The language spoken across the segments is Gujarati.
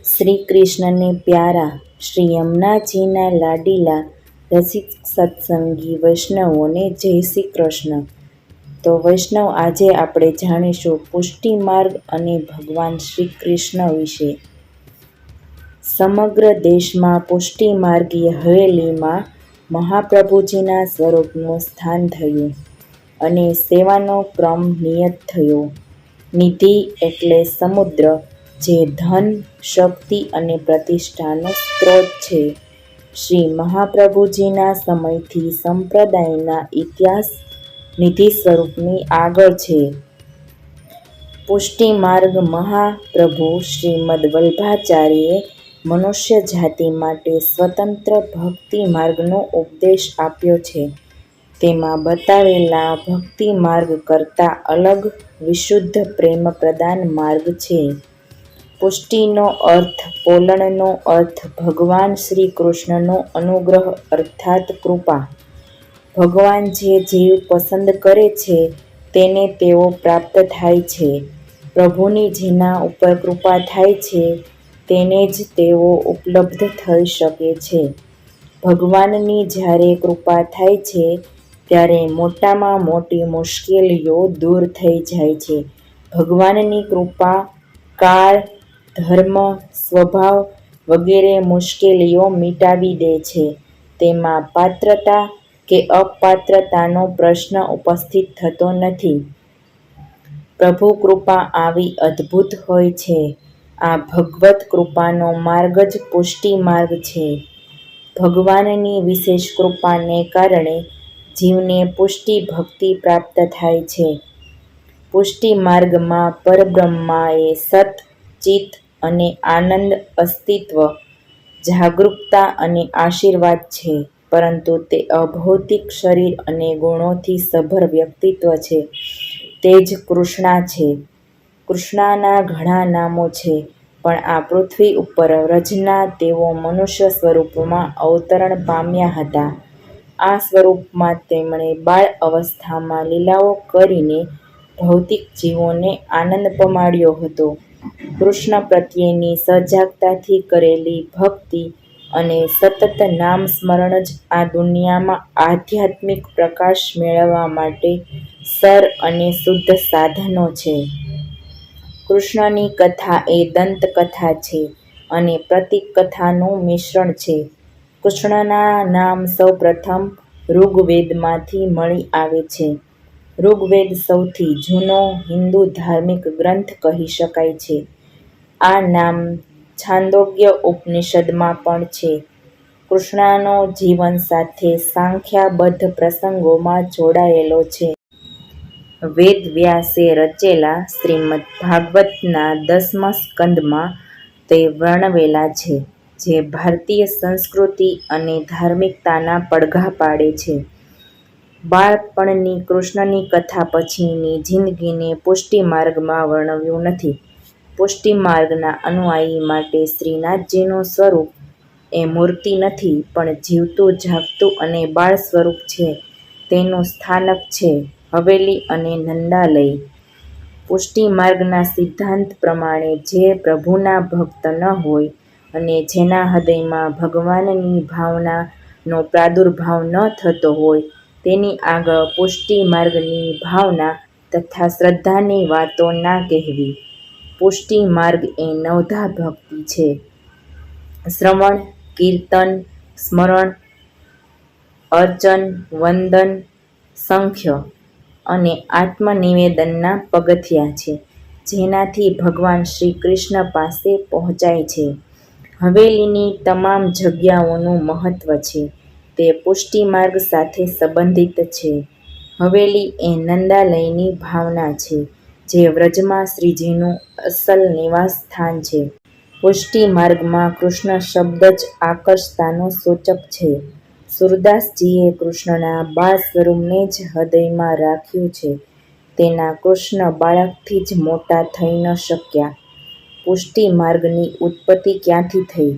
શ્રી કૃષ્ણને પ્યારા શ્રી યમુનાજીના લાડીલા રસિક સત્સંગી વૈષ્ણવોને જય શ્રી કૃષ્ણ. તો વૈષ્ણવ, આજે આપણે જાણીશું પુષ્ટિ માર્ગ અને ભગવાન શ્રી કૃષ્ણ વિશે. સમગ્ર દેશમાં પુષ્ટિ માર્ગીય હવેલીમાં મહાપ્રભુજીના સ્વરૂપનું સ્થાન થયું અને સેવાનો ક્રમ નિયત થયો. નિધિ એટલે સમુદ્ર, જે ધન, શક્તિ અને પ્રતિષ્ઠાનો સ્ત્રોત છે. શ્રી મહાપ્રભુજીના સમયથી સંપ્રદાયના ઇતિહાસ નિધિ સ્વરૂપની આગળ છે. પુષ્ટિ માર્ગ મહાપ્રભુ શ્રીમદ વલ્લભાચાર્યે મનુષ્ય જાતિ માટે સ્વતંત્ર ભક્તિ માર્ગનો ઉપદેશ આપ્યો છે. તેમાં બતાવેલા ભક્તિ માર્ગ કરતાં અલગ વિશુદ્ધ પ્રેમ પ્રદાન માર્ગ છે. પુષ્ટિનો અર્થ, પોલણનો અર્થ ભગવાન શ્રી કૃષ્ણનો અનુગ્રહ અર્થાત કૃપા. ભગવાન જે જીવ પસંદ કરે છે તેને તેઓ પ્રાપ્ત થાય છે. પ્રભુની જેના ઉપર કૃપા થાય છે તેને જ તેઓ ઉપલબ્ધ થઈ શકે છે. ભગવાનની જ્યારે કૃપા થાય છે ત્યારે મોટામાં મોટી મુશ્કેલીઓ દૂર થઈ જાય છે. ભગવાનની કૃપા કાળ, ધર્મ, સ્વભાવ વગેરે મુશ્કેલીઓ મિટાવી દે છે. તેમાં પાત્રતા કે અપાત્રતાનો પ્રશ્ન ઉપસ્થિત થતો નથી. પ્રભુ કૃપા આવી અદ્ભુત હોય છે. આ ભગવત કૃપાનો માર્ગ જ પુષ્ટિ માર્ગ છે. ભગવાનની વિશેષ કૃપાને કારણે જીવને પુષ્ટિ ભક્તિ પ્રાપ્ત થાય છે. પુષ્ટિ માર્ગમાં પરબ્રહ્માએ સત, ચિત અને આનંદ અસ્તિત્વ, જાગૃતતા અને આશીર્વાદ છે, પરંતુ તે અભૌતિક શરીર અને ગુણોથી સભર વ્યક્તિત્વ છે. તે જ કૃષ્ણા છે. કૃષ્ણના ઘણા નામો છે, પણ આ પૃથ્વી ઉપર વ્રજના તેઓ મનુષ્ય સ્વરૂપમાં અવતરણ પામ્યા હતા. આ સ્વરૂપમાં તેમણે બાળ અવસ્થામાં લીલાઓ કરીને ભૌતિક જીવોને આનંદ પમાડ્યો હતો. કૃષ્ણ પ્રત્યેની સજાગતાથી કરેલી ભક્તિ અને સતત નામ સ્મરણ જ આ દુનિયામાં આધ્યાત્મિક પ્રકાશ મેળવવા માટે સર અને શુદ્ધ સાધનો છે. કૃષ્ણની કથા એ દંતકથા છે અને પ્રતીક કથાનું મિશ્રણ છે. કૃષ્ણના નામ સૌ પ્રથમ ઋગ્વેદમાંથી મળી આવે છે. ઋગ્વેદ સૌથી જૂનો હિન્દુ ધાર્મિક ગ્રંથ કહી શકાય છે. આ નામ છાંદોગ્ય ઉપનિષદમાં પણ છે. કૃષ્ણનો જીવન સાથે સંખ્યાબદ્ધ પ્રસંગોમાં જોડાયેલો છે. વેદ વ્યાસે રચેલા શ્રીમદ ભાગવતના 10મા સ્કંદમાં તે વર્ણવેલા છે, જે ભારતીય સંસ્કૃતિ અને ધાર્મિકતાના પડઘા પાડે છે. બાળપણની કૃષ્ણની કથા પછીની જિંદગીને પુષ્ટિ માર્ગમાં વર્ણવ્યું નથી. પુષ્ટિ માર્ગના અનુયાયી માટે શ્રીનાથજીનું સ્વરૂપ એ મૂર્તિ નથી, પણ જીવતું, જાગતું અને બાળ સ્વરૂપ છે. તેનું સ્થાનક છે હવેલી અને નંદાલય. પુષ્ટિ માર્ગના સિદ્ધાંત પ્રમાણે જે પ્રભુના ભક્ત ન હોય અને જેના હૃદયમાં ભગવાનની ભાવનાનો પ્રાદુર્ભાવ ન થતો હોય તેની આગળ પુષ્ટિ માર્ગની ભાવના તથા શ્રદ્ધાની વાતો ના કહેવી. પુષ્ટિ માર્ગ એ નવધા ભક્તિ છે: શ્રવણ, કીર્તન, સ્મરણ, અર્ચન, વંદન, સંખ્ય અને આત્મનિવેદનના પગથિયાં છે, જેનાથી ભગવાન શ્રી કૃષ્ણ પાસે પહોંચાય છે. હવેલીની તમામ જગ્યાઓનું મહત્વ છે. તે પુષ્ટિ માર્ગ સાથે સંબંધિત છે. હવેલી એ નંદાલયની ભાવના છે, જે વ્રજમાં શ્રીજીનું અસલ નિવાસ સ્થાન છે. પુષ્ટિ માર્ગમાં કૃષ્ણ શબ્દ જ આકર્ષતાનું સૂચક છે. સૂરદાસજીએ કૃષ્ણના બાળ સ્વરૂપને જ હૃદયમાં રાખ્યું છે. તેના કૃષ્ણ બાળકથી જ મોટા થઈ ન શક્યા. પુષ્ટિ માર્ગની ઉત્પત્તિ ક્યાંથી થઈ?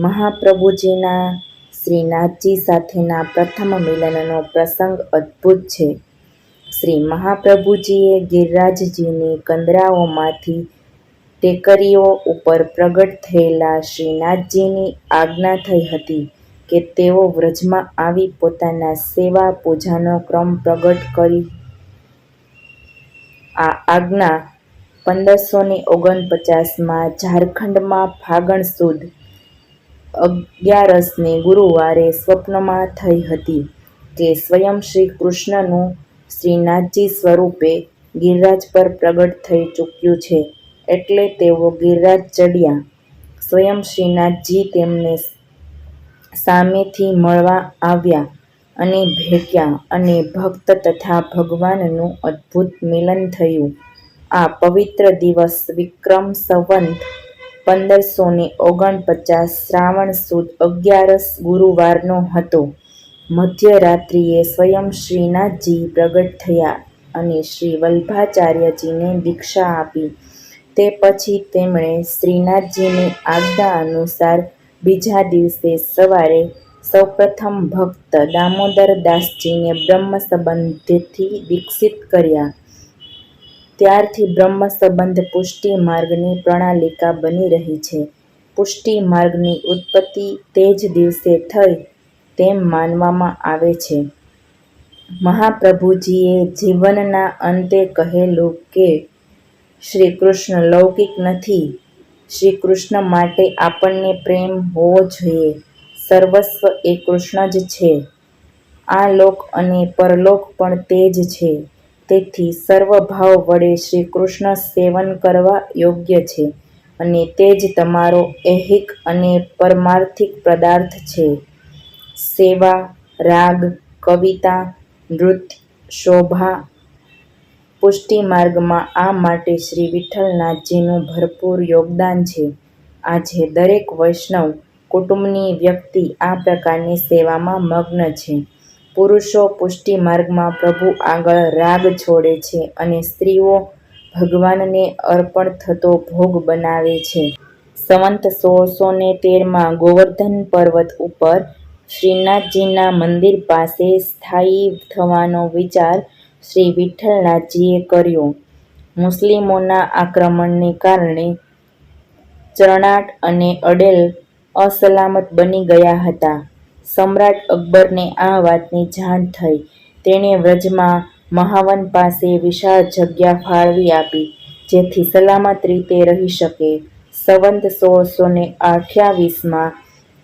મહાપ્રભુજીના શ્રીનાથજી સાથેના પ્રથમ મિલનનો પ્રસંગ અદ્ભુત છે. શ્રી મહાપ્રભુજીએ ગિરિરાજજીની કંદરાઓમાંથી ટેકરીઓ ઉપર પ્રગટ થયેલા શ્રીનાથજીની આજ્ઞા થઈ હતી કે તેઓ વ્રજમાં આવી પોતાના સેવા પૂજાનો ક્રમ પ્રગટ કરી. આ આજ્ઞા 1549માં ઝારખંડમાં ફાગણ સુદ 11ને ગુરુવારે સ્વપ્નમાં થઈ હતી કે સ્વયં શ્રી કૃષ્ણનું શ્રીનાથજી સ્વરૂપે ગિરિરાજ પર પ્રગટ થઈ ચૂક્યું છે. એટલે તેઓ ગિરિરાજ ચડ્યા. સ્વયં શ્રીનાથજી તેમને સામેથી મળવા આવ્યા અને ભેટ્યા અને ભક્ત તથા ભગવાનનું અદ્ભુત મિલન થયું. આ પવિત્ર દિવસ વિક્રમ સંવત 1549 શ્રાવણ સુદ 11 ગુરુવારનો હતો. મધ્યરાત્રિએ સ્વયં શ્રીનાથજી પ્રગટ થયા અને શ્રી વલ્લભાચાર્યજીને દીક્ષા આપી. તે પછી તેમણે શ્રીનાથજીની આજ્ઞા અનુસાર બીજા દિવસે સવારે સૌપ્રથમ ભક્ત દામોદરદાસજીને બ્રહ્મસંબંધથી દીક્ષિત કર્યા. ત્યારથી બ્રહ્મસંબંધ પુષ્ટિ માર્ગની પ્રણાલિકા બની રહી છે. પુષ્ટિ માર્ગની ઉત્પત્તિ તે જ દિવસે થઈ તેમ માનવામાં આવે છે. મહાપ્રભુજીએ જીવનના અંતે કહેલું કે શ્રી કૃષ્ણ લૌકિક નથી. શ્રી કૃષ્ણ માટે આપણને પ્રેમ હોવો જોઈએ. સર્વસ્વ એ કૃષ્ણ જ છે. આ લોક અને પરલોક પણ તે જ છે. તેથી સર્વભાવ વડે શ્રી કૃષ્ણ સેવન કરવા યોગ્ય છે અને તે જ તમારો ઐહિક અને પરમાર્થિક પદાર્થ છે. સેવા, રાગ, કવિતા, નૃત્ય, શોભા. પુષ્ટિ માર્ગમાં આ માટે શ્રી વિઠ્ઠલનાથજીનું ભરપૂર યોગદાન છે. આજે દરેક વૈષ્ણવ કુટુંબની વ્યક્તિ આ પ્રકારની સેવામાં મગ્ન છે. પુરુષો પુષ્ટિ માર્ગમાં પ્રભુ આગળ રાગ છોડે છે અને સ્ત્રીઓ ભગવાનને અર્પણ થતો ભોગ બનાવે છે. સંવત 1613માં ગોવર્ધન પર્વત ઉપર શ્રીનાથજીના મંદિર પાસે સ્થાયી થવાનો વિચાર શ્રી વિઠ્ઠલનાથજીએ કર્યો. મુસ્લિમોના આક્રમણને કારણે ચરણાટ અને અડેલ અસલામત બની ગયા હતા. સમ્રાટ અકબરને આ વાતની જાણ થઈ. તેણે વ્રજમાં મહાવન પાસે વિશાળ જગ્યા ફાળવી આપી જેથી સલામત રીતે રહી શકે. સંવત 1628માં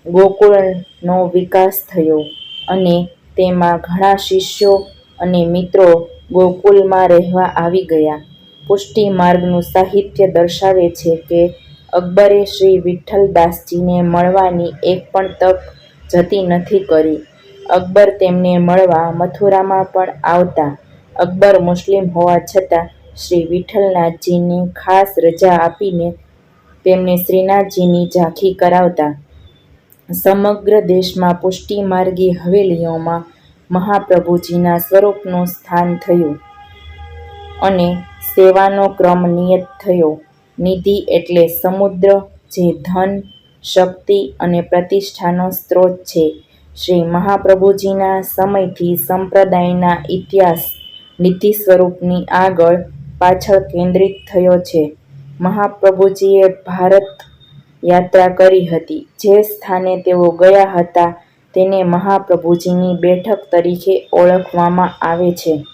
ગોકુળનો વિકાસ થયો અને તેમાં ઘણા શિષ્યો અને મિત્રો ગોકુલમાં રહેવા આવી ગયા. પુષ્ટિ માર્ગનું સાહિત્ય દર્શાવે છે કે અકબરે શ્રી વિઠ્ઠલદાસજીને મળવાની એક પણ તક જતી નથી કરી. અકબર તેમને મળવા મથુરામાં પણ આવતા. અકબર મુસ્લિમ હોવા છતાં શ્રી વિઠ્ઠલનાથજીને ખાસ રજા આપીને તેમને શ્રીનાથજીની ઝાંખી કરાવતા. સમગ્ર દેશમાં પુષ્ટિ માર્ગી હવેલીઓમાં મહાપ્રભુજીના સ્વરૂપનું સ્થાન થયું અને સેવાનો ક્રમ નિયત થયો. નિધિ એટલે સમુદ્ર જે ધન, શક્તિ અને પ્રતિષ્ઠાનો સ્ત્રોત છે. શ્રી મહાપ્રભુજીના સમયથી સંપ્રદાયના ઇતિહાસ નિધિ સ્વરૂપની આગળ પાછળ કેન્દ્રિત થયો છે. મહાપ્રભુજીએ ભારત યાત્રા કરી હતી. જે સ્થાને તેઓ ગયા હતા તેને મહાપ્રભુજીની બેઠક તરીકે ઓળખવામાં આવે છે.